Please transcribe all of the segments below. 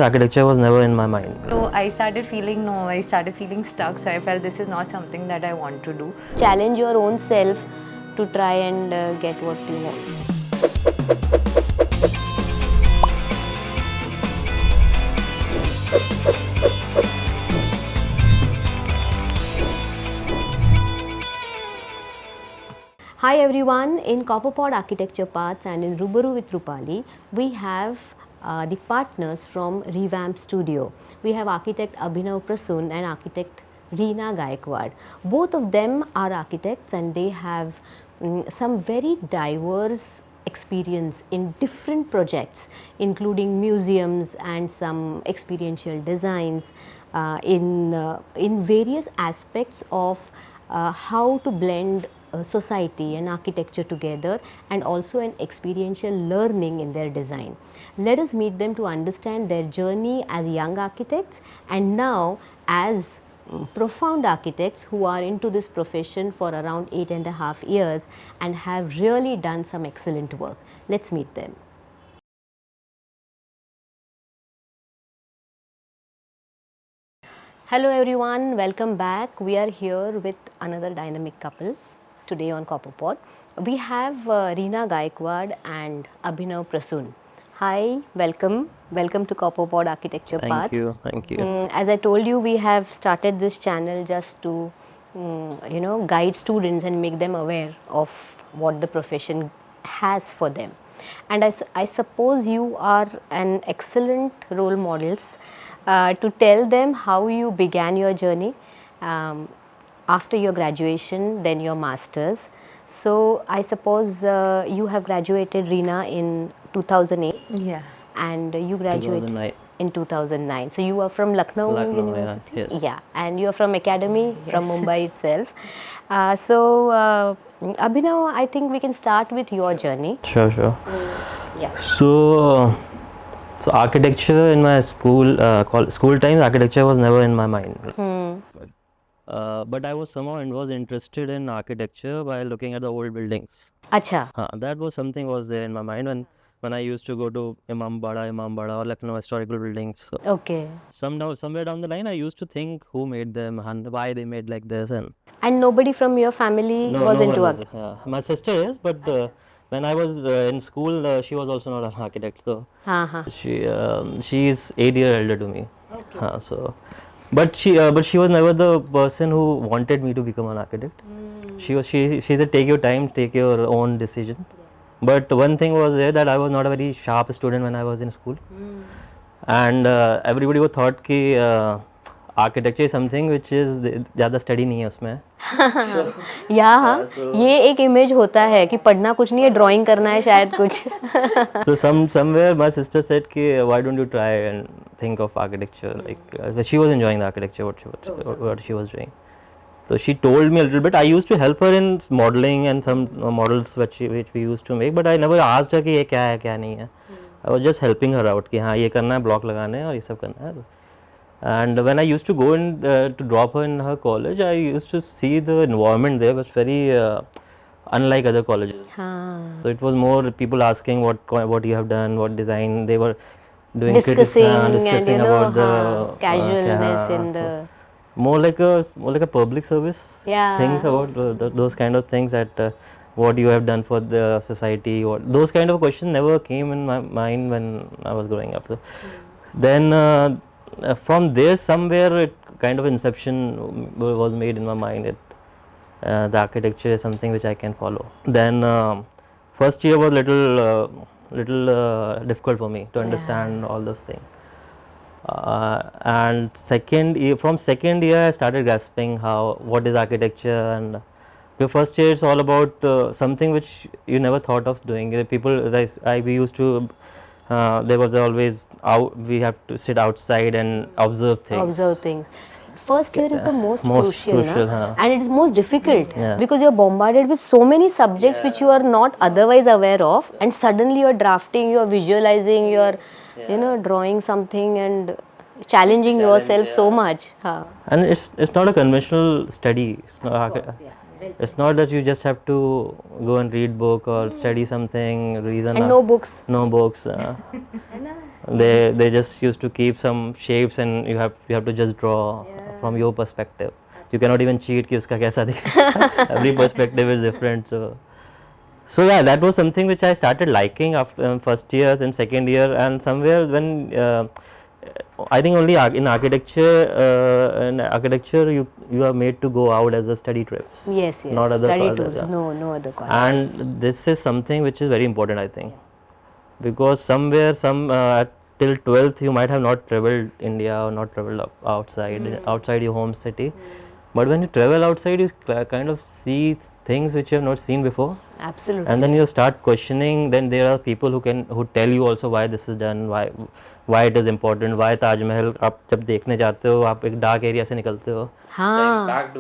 Architecture was never in my mind. So I started feeling stuck. So I felt this is not something that I want to do. Challenge your own self to try and get what you want. Hi everyone, in Copperpod Architecture Paths and in Rubaru with Rupali, we have the partners from Rwamp Studio. We have architect Abhinav Prasoon and architect Reena Gaikwad. Both of them are architects and they have some very diverse experience in different projects, including museums and some experiential designs in various aspects of how to blend society and architecture together, and also an experiential learning in their design. Let us meet them to understand their journey as young architects and now as profound architects who are into this profession for around 8.5 years and have really done some excellent work. Let's meet them. Hello everyone, welcome back. We are here with another dynamic couple today on Copperpod. We have Reena Gaikwad and Abhinav Prasoon. Hi, welcome. Welcome to Copperpod Architecture Paths. Thank you. As I told you, we have started this channel just to guide students and make them aware of what the profession has for them. And I suppose you are an excellent role models to tell them how you began your journey after your graduation, then your masters. So I suppose you have graduated, Reena, in 2008. Yeah. And you graduated 2009. in 2009. So you are from Lucknow University? Yeah, yes. Yeah, and you are from Academy from Mumbai itself. So Abhinav, I think we can start with your journey. Sure. Yeah. So architecture in my school times, architecture was never in my mind. But I was interested in architecture by looking at the old buildings. Acha. That was something was there in my mind when I used to go to Imambada or Lucknow historical buildings. So Okay. somewhere down the line, I used to think who made them and why they made like this. And nobody from your family was into architecture. My sister is, but when I was in school, she was also not an architect. So she is 8 years elder to me. Okay. But she was never the person who wanted me to become an architect. She said take your time, take your own decision. But one thing was there that I was not a very sharp student when I was in school, and everybody would thought कि architecture is something which is ज़्यादा study नहीं है उसमें. ये एक image होता है कि पढ़ना कुछ नहीं है, ड्राइंग करना है शायद कुछ. So somewhere my sister said कि why don't you try and think of architecture, like she was enjoying the architecture what she was doing. So she told me a little bit. I used to help her in modeling and some models which we used to make, but I never asked her कि ये क्या है क्या नहीं है. I was just helping her out कि हाँ ये करना है, ब्लॉक लगाने हैं और ये सब करना है. And when I used to go in to drop her in her college, I used to see the environment there was very unlike other colleges. So it was more people asking what you have done, what design they were doing, discussing and about the casualness in the more like a public service things about those kind of things that what you have done for the society, what those kind of questions never came in my mind when I was growing up. So then from there somewhere it kind of inception was made in my mind. The architecture is something which I can follow. Then first year was little difficult for me to understand all those things. And from second year I started grasping what is architecture, and the first year it's all about something which you never thought of doing. We used to there was always we have to sit outside and observe things. First year is the most crucial huh? And it is most difficult because you are bombarded with so many subjects which you are not otherwise aware of, and suddenly you are drafting, you are visualizing, you are drawing something and challenging yourself so much. And it's not a conventional study. It's not that you just have to go and read book or study something, reason. And no books. No books. They just used to keep some shapes and you have to just draw from your perspective. You cannot even cheat कि उसका कैसा दिखे. Every perspective is different. So yeah, that was something which I started liking after first year, then second year, and somewhere when I think only in architecture you are made to go out as a study trips. Yes, Not other study colleges, tours. yeah. No other colleges. And this is something which is very important, I think, because somewhere till 12th you might have not traveled India or not traveled outside your home city, but when you travel outside you kind of see things which you have not seen before. Absolutely. And then you start questioning. Then there are people who tell you also why this is done, why it is important, why Taj Mahal आप जब देखने जाते हो आप एक dark area से निकलते हो. हाँ.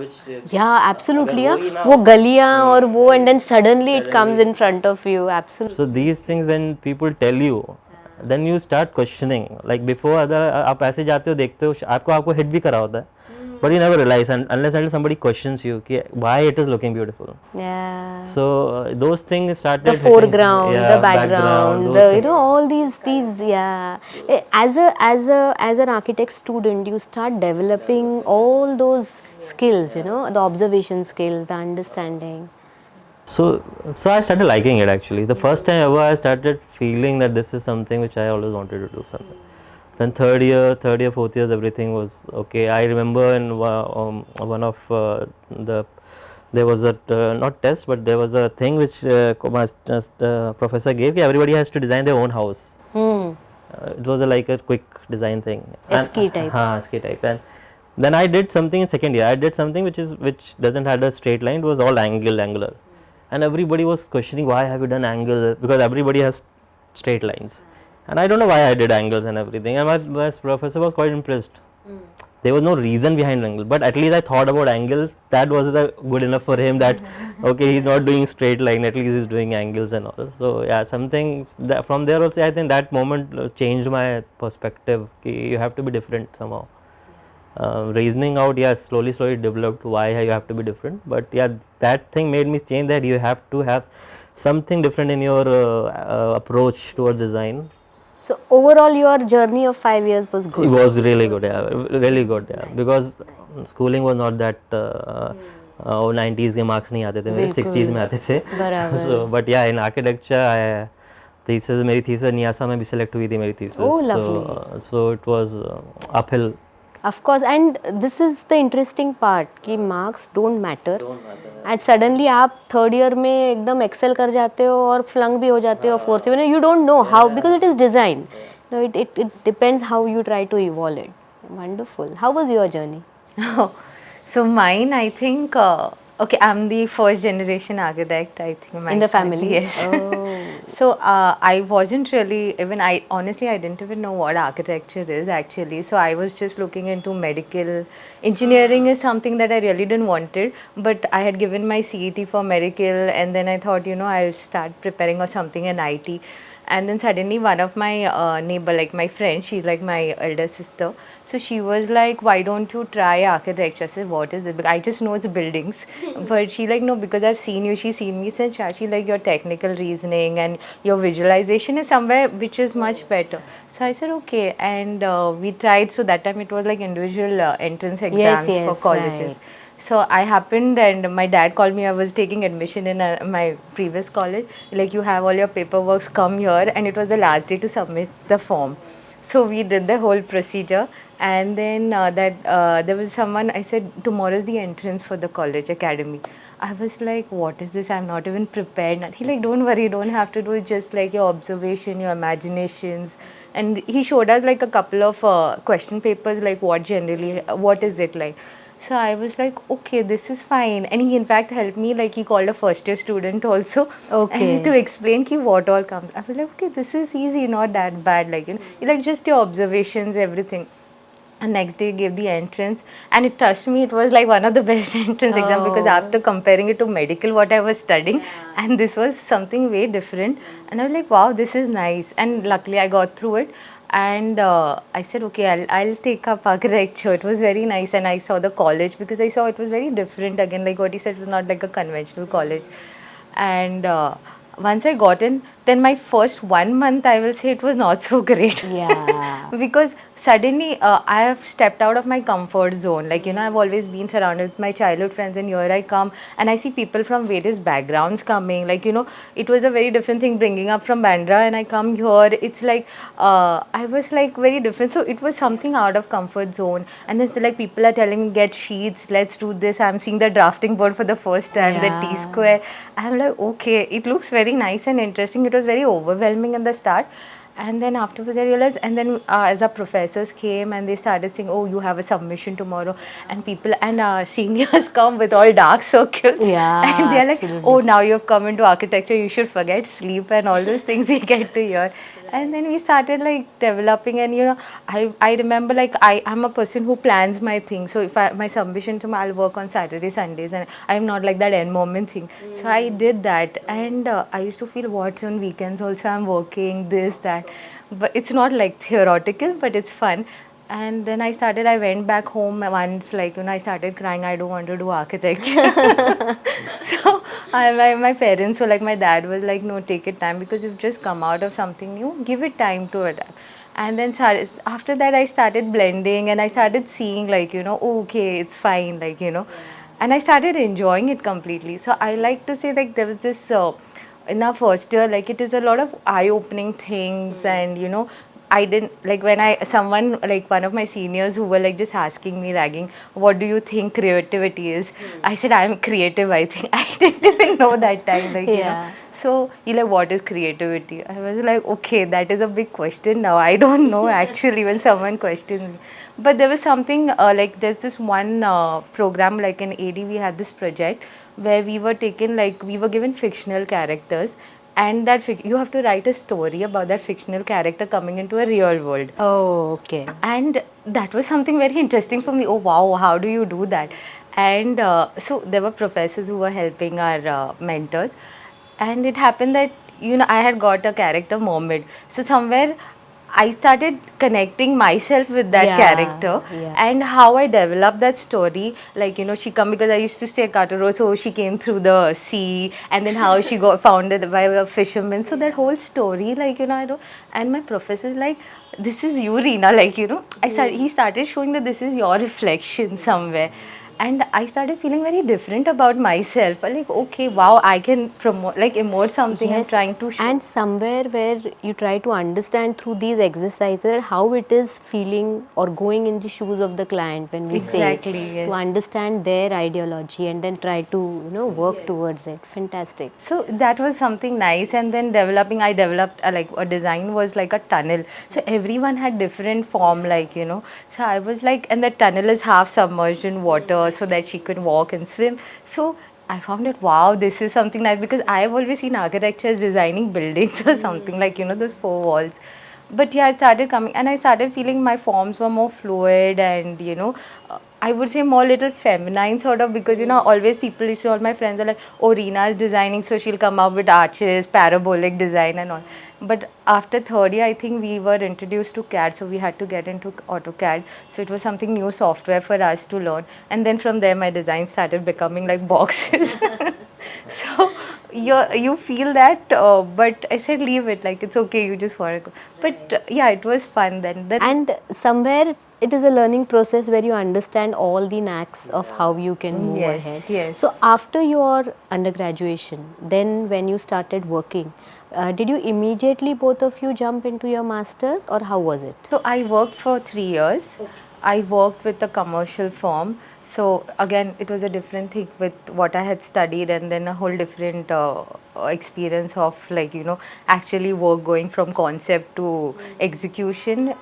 Yeah, absolutely. Yeah. वो गलियाँ और वो and then suddenly it comes in front of you. Absolutely. So these things when people tell you, then you start questioning. Like before आप ऐसे जाते हो देखते हो आपको hit भी करा होता है. But you never realize unless somebody questions you कि why it is looking beautiful. Yeah. So those things started The hitting, foreground, yeah, the background, those the things. all these yeah. As an architect student, you start developing all those skills, the observation skills, the understanding. So I started liking it actually. The first time ever I started feeling that this is something which I always wanted to do something. Then third year, fourth year, everything was okay. I remember in one of there was a not test, but there was a thing which professor gave. Everybody has to design their own house. It was like a quick design thing. Ski type. Ski type. And then I did something in second year. I did something which doesn't have a straight line. It was all angular. And everybody was questioning why have you done angle, because everybody has straight lines. And I don't know why I did angles and everything. And my professor was quite impressed. There was no reason behind angle, but at least I thought about angles. That was good enough for him that okay, he's not doing straight line, at least he's doing angles and all. So yeah, something that from there also I think that moment changed my perspective. You have to be different somehow. Reasoning out, yes, slowly developed why you have to be different, but yeah, that thing made me change that you have to have something different in your approach towards design. So overall, your journey of 5 years was good. It was really good, yeah, really good, yeah, because schooling was not that 90s के marks नहीं आते थे, मेरे 60s में आते थे. बराबर. So but yeah, in architecture मेरी thesis नियासा में भी select हुई थी मेरी thesis. Oh, lovely. So it was uphill. Of course, and this is the interesting part कि marks don't matter. And suddenly आप third year में एकदम excel कर जाते हो और flunk भी हो जाते हो fourth year. You don't know how, because it is design. It depends how you try to evolve it. Wonderful. How was your journey? So mine, I think, okay, I'm the first generation architect, I think. In the family? Yes. Oh. So I wasn't really, honestly, I didn't even know what architecture is actually. So I was just looking into medical. Engineering is something that I really didn't wanted, but I had given my CET for medical, and then I thought, I'll start preparing or something in IT. And then suddenly one of my neighbor, like my friend, she's like my elder sister. So she was like, why don't you try architecture? I said, what is it? But I just know it's buildings. But she like, no, because I've seen you. She's seen me. Said, Shashi, like your technical reasoning and your visualization is somewhere which is much better. So I said, okay. And we tried. So that time it was like individual entrance exams for colleges. Right. So I happened, and my dad called me. I was taking admission in my previous college. Like, you have all your paperwork, come here. And it was the last day to submit the form. So we did the whole procedure, and then there was someone. I said, tomorrow is the entrance for the college academy. I was like, what is this? I'm not even prepared. He like, don't worry, you don't have to do it. Just like your observation, your imaginations. And he showed us like a couple of question papers, like what is it like. So I was like, okay, this is fine. And he in fact helped me, like he called a first year student also. Okay. And to explain what all comes. I was like, okay, this is easy, not that bad. Like, like just your observations, everything. And next day gave the entrance, and trust me, it was like one of the best entrance exam, because after comparing it to medical, what I was studying, and this was something way different. And I was like, wow, this is nice. And luckily I got through it. And I said, okay, I'll take up architecture. It was very nice, and I saw the college, because I saw it was very different. Again, like what he said, it was not like a conventional college. And once I got in, then my first 1 month, I will say it was not so great. Yeah. Because suddenly I have stepped out of my comfort zone. Like, I've always been surrounded with my childhood friends, and here I come and I see people from various backgrounds coming. Like, it was a very different thing bringing up from Bandra, and I come here. It's like, I was like very different. So it was something out of comfort zone. And then, like, people are telling me, get sheets, let's do this. I'm seeing the drafting board for the first time, the T Yeah. square. I'm like, okay, it looks very nice and interesting. It was very overwhelming in the start. And then afterwards I realized, and then as our professors came and they started saying, oh, you have a submission tomorrow, and people and seniors come with all dark circles, and Yeah, they're like, absolutely. oh, now you've come into architecture, you should forget sleep and all those things we get to hear. And then we started like developing, and I remember, like, I'm a person who plans my things. So if my submission tomorrow, I'll work on Saturday, Sundays, and I'm not like that end moment thing. So I did that, and I used to feel, what's on weekends also I'm working this that, but it's not like theoretical, but it's fun. And then I went back home once, like, I started crying, I don't want to do architecture. So my parents were like, my dad was like, no, take it time, because you've just come out of something new, give it time to adapt. And then after that I started blending, and I started seeing, like, oh, okay, it's fine, like, and I started enjoying it completely. So I like to say, like, there was this in our first year, like, it is a lot of eye-opening things, and I didn't like, when someone, like, one of my seniors who were like just asking me, ragging, what do you think creativity is? I said, I'm creative, I think. I didn't even know that time, like, Yeah. So you like, what is creativity? I was like, okay, that is a big question now. I don't know actually when someone questions me. But there was something like, there's this one program, like in AD, we had this project where we were taken, like, we were given fictional characters, and you have to write a story about that fictional character coming into a real world. Oh, okay. And that was something very interesting for me. Oh, wow, how do you do that? And so there were professors who were helping our mentors, and it happened that, I had got a character Mohammed. So somewhere I started connecting myself with that Yeah, character, yeah. and how I developed that story. Like, she come, because I used to stay at Kataro, so she came through the sea, and then how she got founded by a fisherman. So that whole story, like, I don't, and my professor like, this is you, Reena, like, he started showing that this is your reflection somewhere. And I started feeling very different about myself. Like, okay, wow, I can promote, like, emote something I'm Yes, trying to show. and somewhere where you try to understand through these exercises how it is feeling or going in the shoes of the client when we say it, Exactly, to yes. understand their ideology and then try to work towards it. Fantastic. So that was something nice. And then I developed like, a design was like a tunnel. So everyone had different form, like, So I was like, and the tunnel is half submerged in water so that she could walk and swim. So I found it, wow, this is something nice, because I've always seen architecture as designing buildings or something, like, those four walls. But yeah, I started coming, and I started feeling my forms were more fluid, and I would say more little feminine sort of, because always people used to, all my friends are like, oh, Reena is designing, so she'll come up with arches, parabolic design and all. But after third year, I think we were introduced to CAD, so we had to get into AutoCAD. So it was something new software for us to learn, and then from there my design started becoming like boxes. So you feel that, but I said, leave it, like, it's okay, you just want to go. But yeah, it was fun then. And somewhere it is a learning process where you understand all the knacks of how you can move ahead. Yes. So after your undergraduation, then when you started working, did you immediately both of you jump into your masters, or how was it? So I worked for 3 years. I worked with a commercial firm. So again, it was a different thing with what I had studied, and then a whole different experience of, like, actually work going from concept to execution.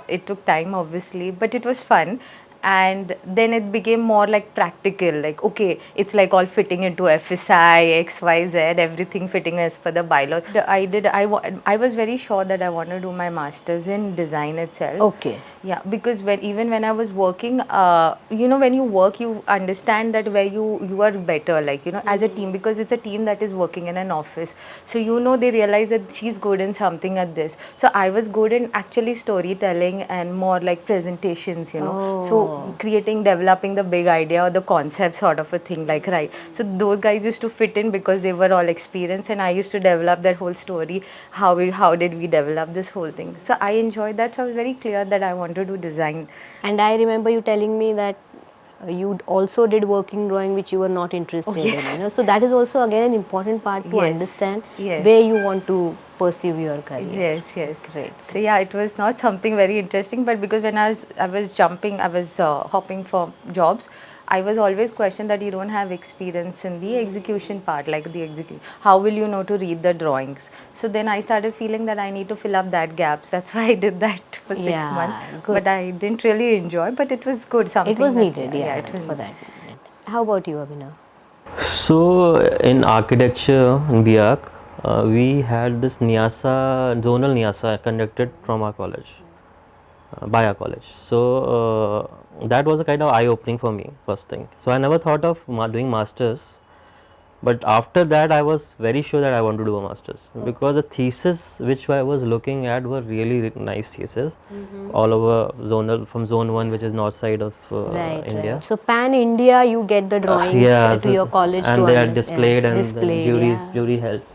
It took time, obviously, but it was fun. And then it became more like practical, like, okay, it's like all fitting into FSI, XYZ, everything fitting as per the bylaw. I was very sure that I want to do my masters in design itself. Okay. Yeah, because even when I was working, when you work, you understand that where you are better, like, as a team, because it's a team that is working in an office. So they realize that she's good in something at this. So I was good in actually storytelling and more like presentations. Oh. So creating, developing the big idea or the concept sort of a thing, like, right. So those guys used to fit in because they were all experienced, and I used to develop that whole story. How did we develop this whole thing? So I enjoyed that. So I was very clear that I want to do design. And I remember you telling me that you also did working drawing which you were not interested yes. in, you know. So that is also again an important part to Yes, understand yes. where you want to pursue your career. Yes, yes. Great. So yeah, it was not something very interesting, but because when I was hopping for jobs, I was always questioned that you don't have experience in the execution part, like the execute. How will you know to read the drawings? So then I started feeling that I need to fill up that gaps. That's why I did that for 6 Yeah, months. good. But I didn't really enjoy, but it was good. Something It was that- needed, yeah, it was for that. How about you, Abhinav? So in architecture in B.Arch, we had this NIASA, zonal NIASA conducted from our college, by our college. So that was a kind of eye-opening for me, first thing. So I never thought of doing masters, but after that I was very sure that I want to do a masters, because the thesis which I was looking at were really nice theses, all over zonal, from zone 1, which is north side of India. Right. So pan India, you get the drawings to so- your college and to they are yeah, displayed, and displayed, the yeah. jury helps.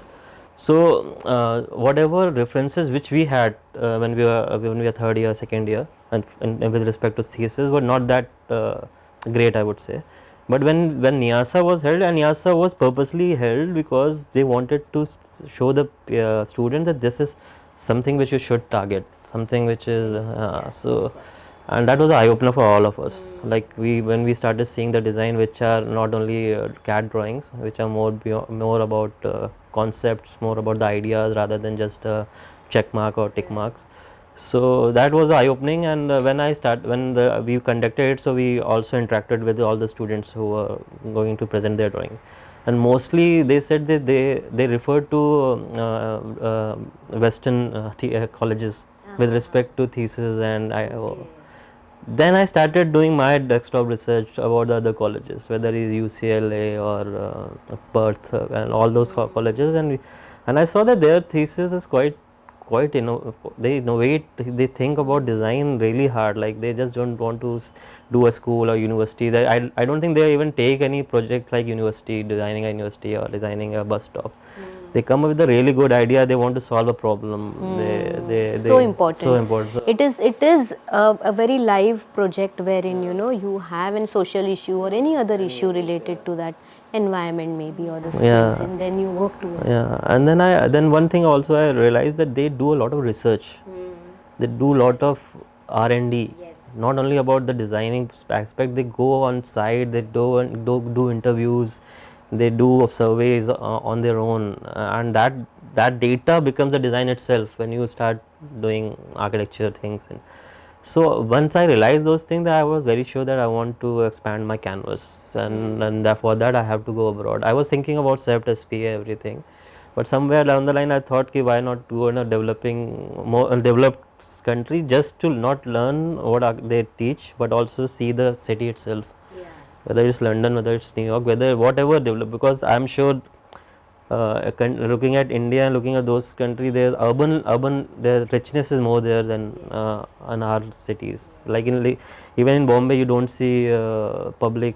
So whatever references which we had when we were third year, second year, and with respect to thesis, were not that great, I would say. But when NIASA was held, and NIASA was purposely held because they wanted to show the students that this is something which you should target, something which is so. And that was an eye opener for all of us. Like when we started seeing the design, which are not only CAD drawings, which are more about concepts, more about the ideas rather than just check mark or tick marks. So that was eye opening. And when we conducted it, so we also interacted with all the students who were going to present their drawing. And mostly they said that they referred to Western colleges with respect to thesis, and then I started doing my desktop research about the other colleges, whether it's UCLA or Perth and all those colleges, and I saw that their thesis is quite they innovate, they think about design really hard. Like they just don't want to do a school or university. I don't think they even take any project like university, designing a university or designing a bus stop. They come up with a really good idea. They want to solve a problem. So important. So important. So It is a very live project wherein you have a social issue or any other issue related to that environment maybe or the space, Yeah. and then you work towards it. Yeah, and then one thing also I realized that they do a lot of research. They do a lot of R&D. Not only about the designing aspect, they go on site, they do interviews, they do surveys on their own, and that data becomes the design itself when you start doing architecture things. And so once I realized those things, I was very sure that I want to expand my canvas, and for that I have to go abroad. I was thinking about CEPT, SPA, everything, but somewhere down the line I thought, why not go in a developed country, just to not learn what they teach, but also see the city itself, whether it's London, whether it's New York, whatever develop, because I'm sure looking at India and looking at those countries, there's the richness is more there than in our cities. Like even in Bombay, you don't see public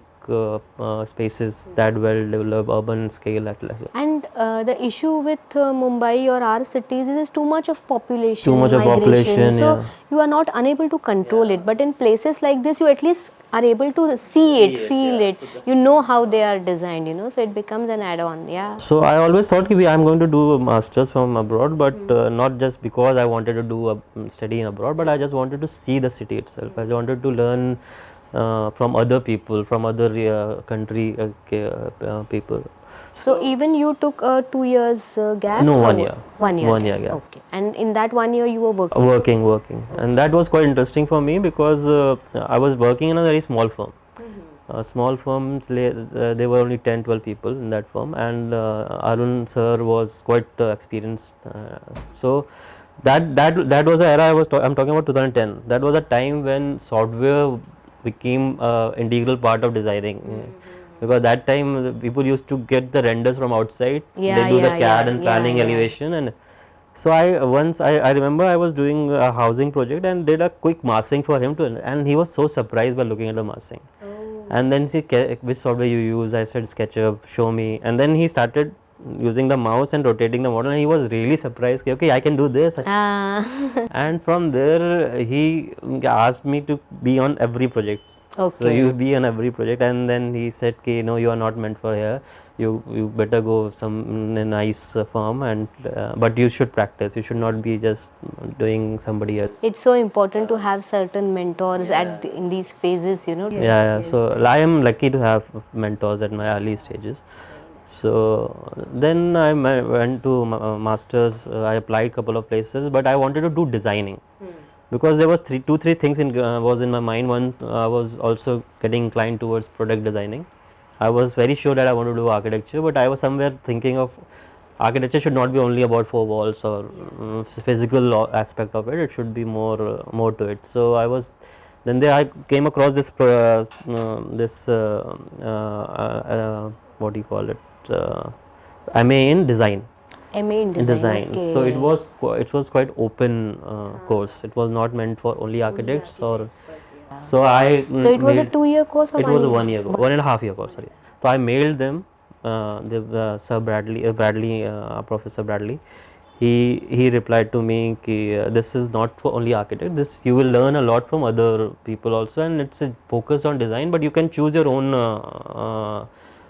spaces that well developed, urban scale at level. And the issue with Mumbai or our cities is too much of population, Too much of migration. population, So yeah. you are not unable to control it. But in places like this, you at least are able to see it, feel it. You know how they are designed, so it becomes an add-on. Yeah. So I always thought I'm going to do a masters from abroad, but not just because I wanted to do a study in abroad, but I just wanted to see the city itself. I wanted to learn from other people, from other country people. So even you took a 2 years gap? No, 1 or year. 1 year. 1 year gap. Okay. And in that 1 year you were working? Working, and that was quite interesting for me because I was working in a very small firm. Small firms, there were only 10-12 people in that firm, and Arun sir was quite experienced. So that was the era I'm talking about 2010. That was a time when software became integral part of designing. Because that time people used to get the renders from outside. They do the CAD and planning elevation, and So I remember I was doing a housing project and did a quick massing for him and he was so surprised by looking at the massing. And then he said, which software you use? I said SketchUp, show me. And then he started using the mouse and rotating the model and he was really surprised, okay, I can do this. And from there he asked me to be on every project. Okay. So you be on every project, and then he said, "Okay, no, you are not meant for here. You better go some in a nice firm, and but you should practice. You should not be just doing somebody else." It's so important to have certain mentors in these phases, you know. Yeah. So I am lucky to have mentors at my early stages. So then I went to masters. I applied couple of places, but I wanted to do designing. Because there were two, three things was in my mind. One, I was also getting inclined towards product designing. I was very sure that I want to do architecture, but I was somewhere thinking of architecture should not be only about four walls or physical aspect of it. It should be more to it. So I was then there I came across this what do you call it, MA in design. MA in design. Okay. So it was quite open course. It was not meant for only architects or. So So it was a 2-year course or it was a 1 year, 1.5 year course. Sorry. So I mailed them. Sir Bradley, Professor Bradley. He replied to me, this is not for only architect. This you will learn a lot from other people also, and it's focused on design. But you can choose your own.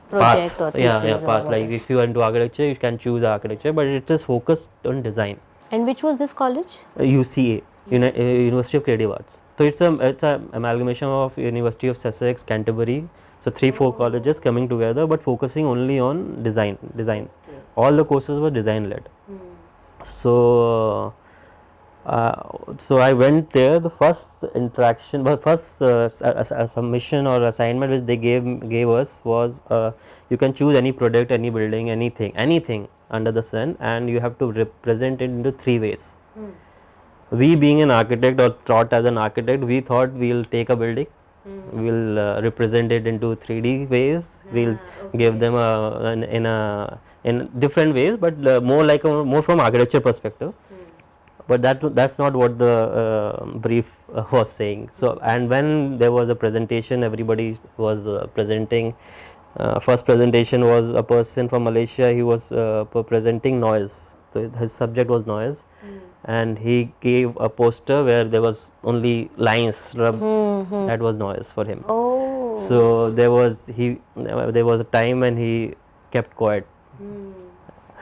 Project path. or thesis or path. Like if you are into architecture, you can choose architecture, but it is focused on design. And which was this college? UCA, University of Creative Arts. So it's a amalgamation of University of Sussex, Canterbury. So 3-4 colleges coming together, but focusing only on design. All the courses were design led. So so I went there. The first interaction, but first a submission or assignment which they gave us was you can choose any product, any building, anything under the sun, and you have to represent it into 3 ways. We being an architect or taught as an architect, we thought we'll take a building, we'll represent it into 3D ways, we'll give them in different ways, but more from architecture perspective. But that's not what the brief was saying. So and when there was a presentation, everybody was presenting. First presentation was a person from Malaysia. He was presenting noise. So his subject was noise, and he gave a poster where there was only lines. That was noise for him. Oh. So there was a time when he kept quiet.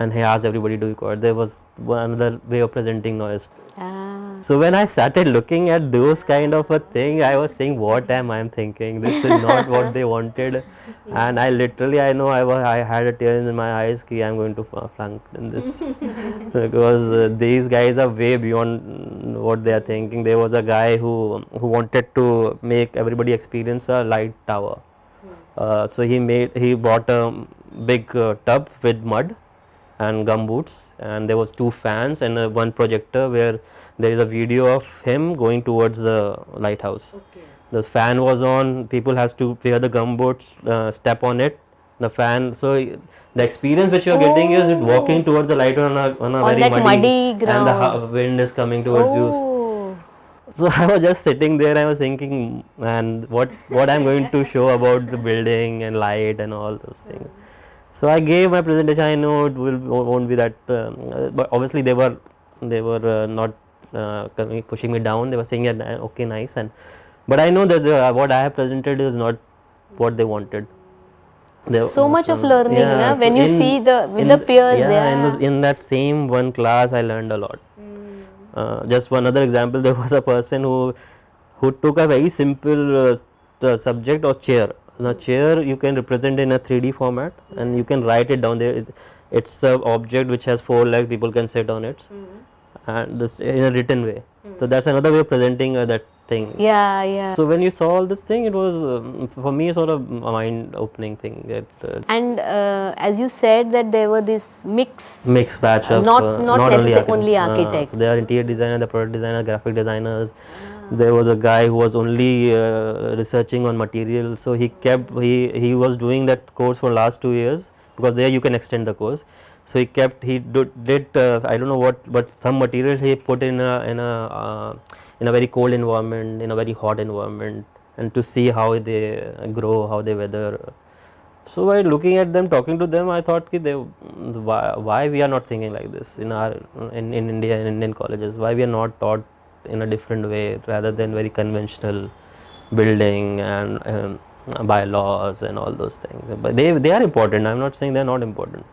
And he asked everybody to be quiet. There was another way of presenting noise. So when I started looking at those kind of a thing, I was saying, what am I thinking? This is not what they wanted. And I know I had a tear in my eyes that I'm going to flunk in this. Because these guys are way beyond what they are thinking. There was a guy who wanted to make everybody experience a light tower. So he bought a big tub with mud and gumboots, and there was 2 fans and one projector where there is a video of him going towards the lighthouse. The fan was on, people has to wear the gumboots, step on it, the fan. So the experience which you are getting is walking towards the light on a very muddy ground, and the wind is coming towards you. So I was just sitting there, I was thinking, man, what I'm going to show about the building and light and all those things. So I gave my presentation. I know it won't be that, but obviously they were not pushing me down. They were saying, yeah, okay, nice, but I know that what I have presented is not what they wanted. So much of learning, when you see the peers. In that same one class, I learned a lot. Just one other example, there was a person who took a very simple subject or chair. Now chair you can represent in a 3D format, and you can write it down there. It's an object which has 4 legs, people can sit on it, and this in a written way. So that's another way of presenting that thing. Yeah. So when you saw all this thing, it was for me sort of a mind opening thing. And as you said that there were this mixed batch of not only architects. So there are interior designers, the product designers, graphic designers. There was a guy who was only researching on materials, so he was doing that course for last 2 years, because there you can extend the course. So he did I don't know what, but some material he put in a very cold environment, in a very hot environment, and to see how they grow, how they weather. So by looking at them, talking to them, I thought ki why we are not thinking like this in India, in Indian colleges. Why we are not taught in a different way rather than very conventional building and bylaws and all those things. But they are important. I'm not saying they are not important,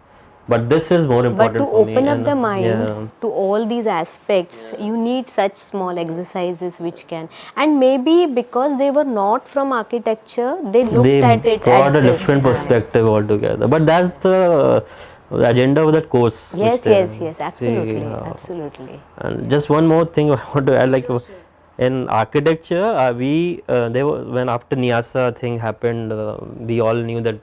but this is more But important to for me. open up And the mind yeah, to all these aspects, you need such small exercises which can, and maybe because they were not from architecture, they looked they at it brought at a this. different perspective altogether. But that's the agenda of that course. Yes, which they yes, yes, see. absolutely, absolutely. And just one more thing I want to add, like in architecture, they were when after Nyasa thing happened, we all knew that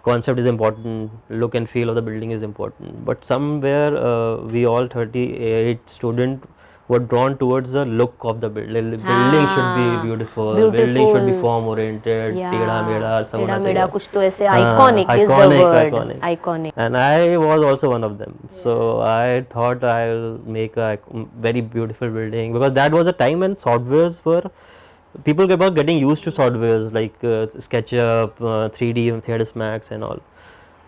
concept is important, look and feel of the building is important. But somewhere we all 38 students were drawn towards the look of the building. Building should be Ah, beautiful. Building should be beautiful. form oriented. टेढ़ा Yeah, मेढ़ा सब टेढ़ा होना मेढ़ा चाहिए. कुछ तो ऐसे iconic is the Iconic, word. iconic. Iconic. And I was also one of them. So I thought I'll make a very beautiful building, because that was a time when softwares were, people were getting used to softwares like SketchUp, 3D, Theaters Max and all.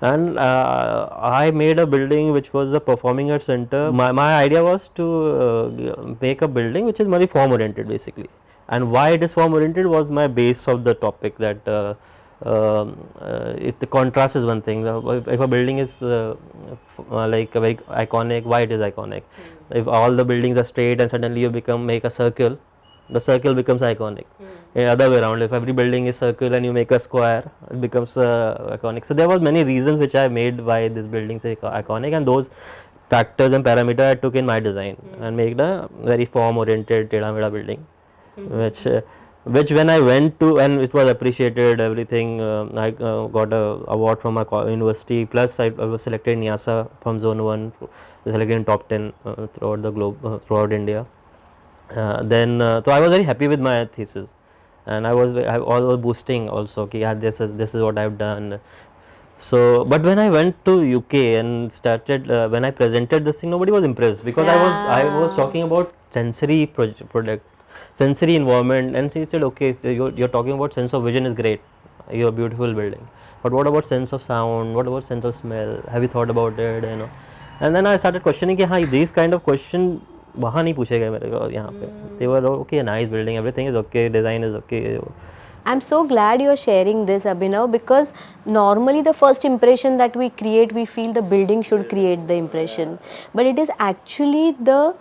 And I made a building which was a performing arts center. My idea was to make a building which is very form oriented basically. And why it is form oriented was my base of the topic, that if the contrast is one thing. If a building is like a very iconic, why it is iconic? If all the buildings are straight and suddenly you make a circle, the circle becomes iconic. Other way around, if every building is circle and you make a square, it becomes iconic. So there was many reasons which I made why this building is iconic, and those factors and parameter I took in my design and made a very form oriented teda meda building, which when I went to, and it was appreciated everything. I got a award from my university, plus I was selected in NIASA from zone 1, selected in top 10 throughout the globe, throughout India. So I was very happy with my thesis, and I was boosting also. Okay, yeah, this is what I've done. So, but when I went to UK and started, when I presented this thing, nobody was impressed, because I was talking about sensory product, sensory environment, and she said, okay, so you're talking about sense of vision is great, you're a beautiful building, but what about sense of sound? What about sense of smell? Have you thought about it? And then I started questioning कि हाँ these kind of question वहाँ नहीं पूछे गए मेरे को यहाँ पे. They were okay, nice building, everything is okay, design is okay. I'm so glad you're sharing this, Abhinav, because normally the first impression that we create, we feel the building should create the impression, but it is actually the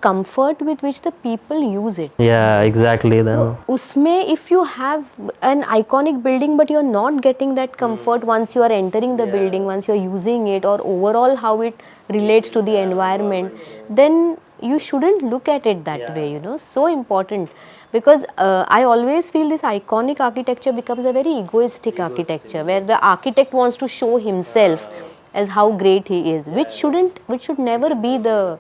comfort with which the people use it. Yeah, exactly. Then Usme, if you have an iconic building but you're not getting that comfort once you are entering the building, once you're using it, or overall how it relates to the environment, then you shouldn't look at it that way, so important. Because I always feel this iconic architecture becomes a very egoistic architecture, where the architect wants to show himself as how great he is, which should never be the.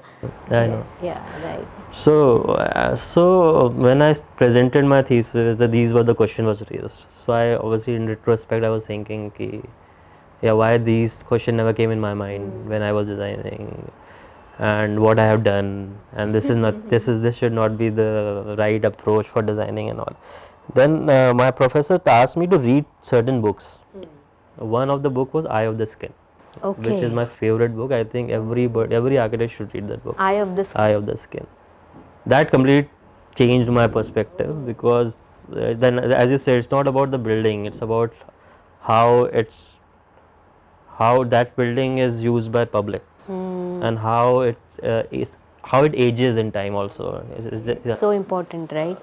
I know. Yeah, right. So when I presented my thesis, that these were the question was raised. So I obviously, in retrospect, I was thinking, ki, yeah, why these question never came in my mind when I was designing, and what I have done, and this is not this should not be the right approach for designing and all. Then my professor asked me to read certain books. One of the book was Eye of the Skin, Okay. which is my favorite book. I think every architect should read that book. Eye of the Skin. Eye of the Skin. That completely changed my perspective, because then, as you said, it's not about the building, it's about how that building is used by public, and how it ages in time also. So important, right?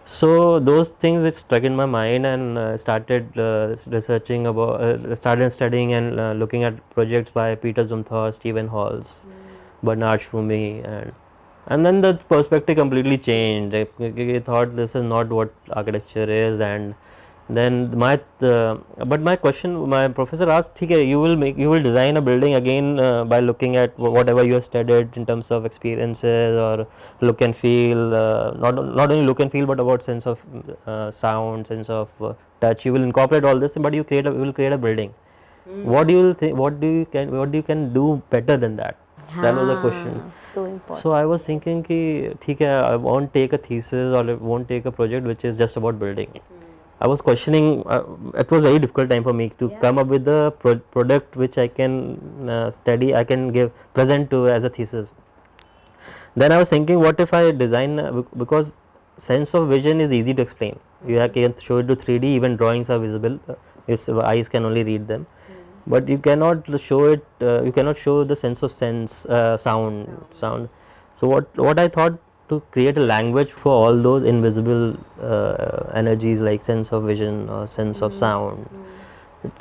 So those things which struck in my mind, and started researching about, started studying and looking at projects by Peter Zumthor, Stephen Halls, Bernard Schumi, and then the perspective completely changed. I thought this is not what architecture is, and then my question, my professor asked, okay, you will design a building again by looking at whatever you have studied in terms of experiences or look and feel, not only look and feel, but about sense of sound, sense of touch. You will incorporate all this, but you will create a building. What do you think? What you can do better than that? That was the question. So important. So I was thinking कि ठीक है, I won't take a thesis or I won't take a project which is just about building. I was questioning. It was very difficult time for me to come up with a product which I can study. I can give present to as a thesis. Then I was thinking, what if I design because sense of vision is easy to explain. You can show it to 3D. Even drawings are visible. Your eyes can only read them. But you cannot show it. You cannot show the sense of sound. So what I thought, to create a language for all those invisible energies like sense of vision or sense of sound.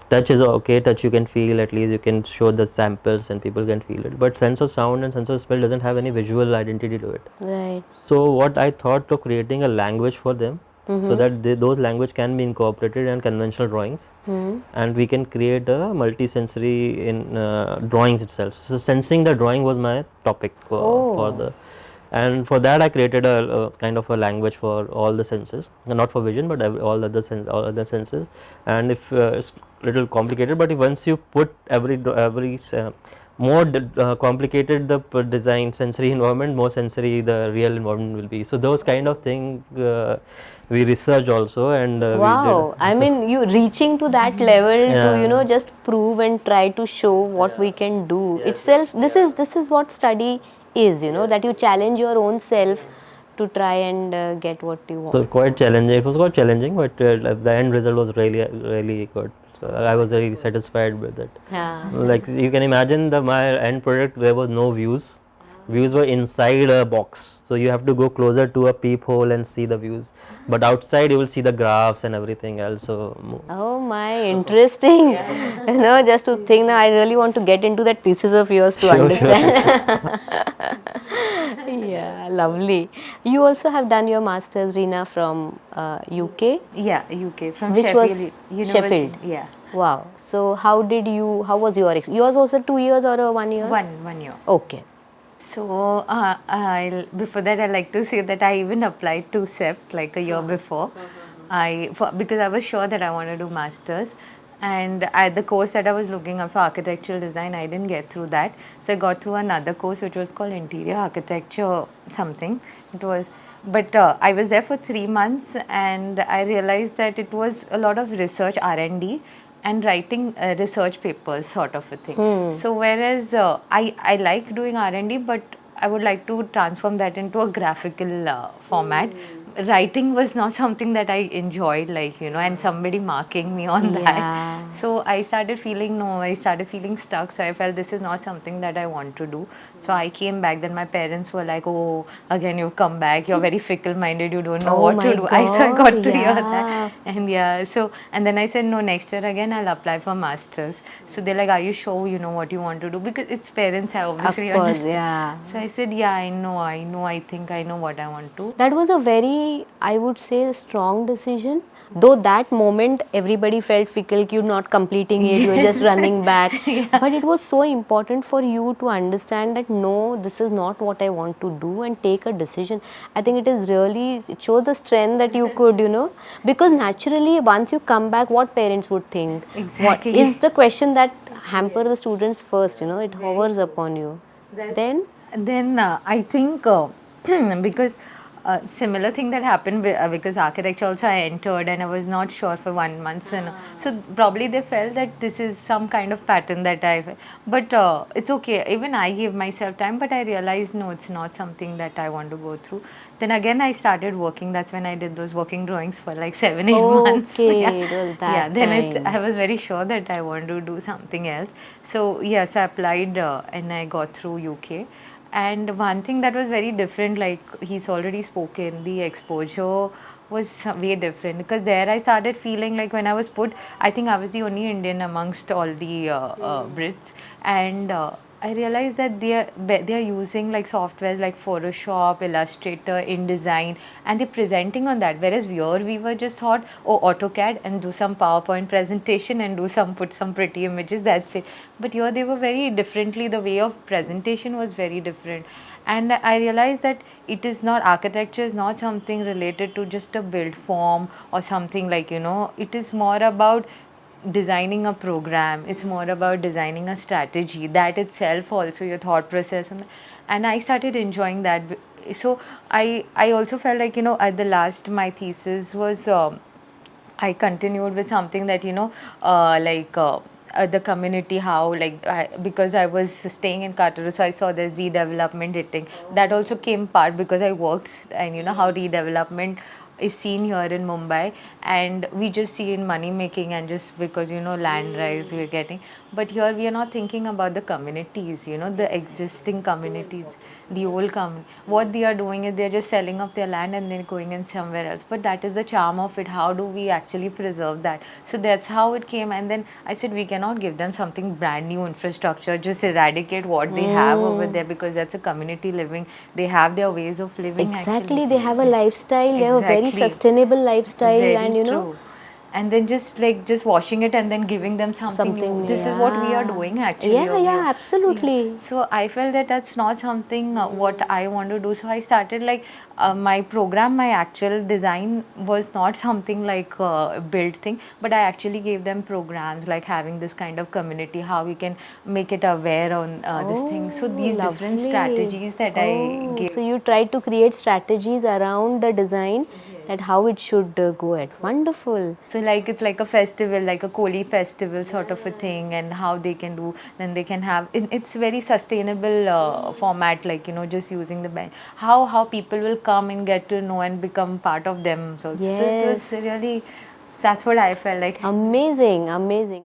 Touch is okay, touch you can feel, at least you can show the samples and people can feel it, but sense of sound and sense of smell doesn't have any visual identity to it. Right. So what I thought of creating a language for them, so that those language can be incorporated in conventional drawings, and we can create a multi-sensory in drawings itself. So sensing the drawing was my topic for the, and for that I created a kind of a language for all the senses, not for vision but all other senses. And if it's little complicated, but if once you put every more complicated the design sensory environment, more sensory the real environment will be. So those kind of thing we research also, and Wow. we did. I mean, you reaching to that level to just prove and try to show what we can do itself. This is what study is. That you challenge your own self to try and get what you want. So quite challenging. It was quite challenging, but the end result was really good. So I was really satisfied with it. Yeah. Like you can imagine, my end product, there was no views. Views were inside a box, so you have to go closer to a peephole and see the views. But outside you will see the graphs and everything else. So Oh my, interesting. Just to think now, I really want to get into that thesis of yours to understand. Yeah, lovely. You also have done your master's, Reena, from UK. Yeah, UK from Which Sheffield was University. Sheffield. Yeah, Wow. So how was your yours was a 2 years or a 1 year? 1 year. Okay. So before that, I like to say that I even applied to CEPT like a year before. Because I was sure that I want to do masters, and the course that I was looking up for architectural design, I didn't get through that. So I got through another course which was called interior architecture something. It was, but I was there for 3 months, and I realized that it was a lot of research R&D and writing research papers sort of a thing. So whereas I like doing R&D, but I would like to transform that into a graphical format. Writing was not something that I enjoyed, and somebody marking me on Yeah. that. So I started feeling stuck. So I felt this is not something that I want to do. So I came back. Then my parents were like, "Oh, again you've come back. You're very fickle-minded. You don't know Oh what my to do." So I got to hear God, that, and then I said, "No, next year again I'll apply for masters." So they're like, "Are you sure you know what you want to do?" Because it's parents, I obviously Of course, understand. yeah. So I said, "Yeah, I know. I think I know what I want to." That was a very, I would say, strong decision. Though that moment everybody felt fickle, you're not completing it, you're just running back. But it was so important for you to understand that no, this is not what I want to do, and take a decision. I think it shows the strength that you could, because naturally once you come back, what parents would think? Exactly. What is the question that hamper the students first, it hovers upon you. Then I think because similar thing that happened because architecture also I entered, and I was not sure for 1 month, and so probably they felt that this is some kind of pattern that but it's okay, even I gave myself time, but I realized no, it's not something that I want to go through. Then again I started working. That's when I did those working drawings for like 7-8 months. Okay, Yeah. it was that Yeah, then time. I was very sure that I want to do something else. So yes, I applied and I got through UK. And one thing that was very different, like he's already spoken, the exposure was way different, because there I started feeling like when I was put, I think I was the only Indian amongst all the Brits, and I realized that they are using like softwares like Photoshop, Illustrator, InDesign, and they're presenting on that. Whereas we were just thought, oh, AutoCAD and do some PowerPoint presentation and put some pretty images. That's it. But here they were very differently. The way of presentation was very different, and I realized that it is not, architecture is not something related to just a build form or something like, it is more about designing a program. It's more about designing a strategy. That itself also your thought process, and I started enjoying that. So I also felt like, at the last my thesis was. I continued with something that, the community, how, because I was staying in Qatar, so I saw there's redevelopment hitting. That also came part because I worked, and how redevelopment is seen here in Mumbai, and we just see in money making, and just because land rise we're getting, but here we are not thinking about the communities, the existing communities, the old what they are doing is they're just selling off their land and then going in somewhere else, but that is the charm of it. How do we actually preserve that? So that's how it came, and then I said we cannot give them something brand new infrastructure, just eradicate what they have over there, because that's a community living. They have their ways of living. Exactly, Actually, they have a lifestyle, they have a very exactly, sustainable lifestyle, and very true. And then just washing it and then giving them something new. something, This is what we are yeah. doing actually Yeah, over yeah, here. Yeah. absolutely. So I felt that that's not something what I want to do. So I started like my program, my actual design was not something like built thing, but I actually gave them programs like having this kind of community, how we can make it aware on this thing. So Oh, these different lovely. strategies that I Oh, gave. so you try to create strategies around the design, that how it should go at. Wonderful. So like it's like a festival, like a Koli festival sort of a thing, and how they can do. Then they can have. It's very sustainable format, like just using the bench. How people will come and get to know and become part of them. So it was Yes. really. That's what I felt like. Amazing, amazing.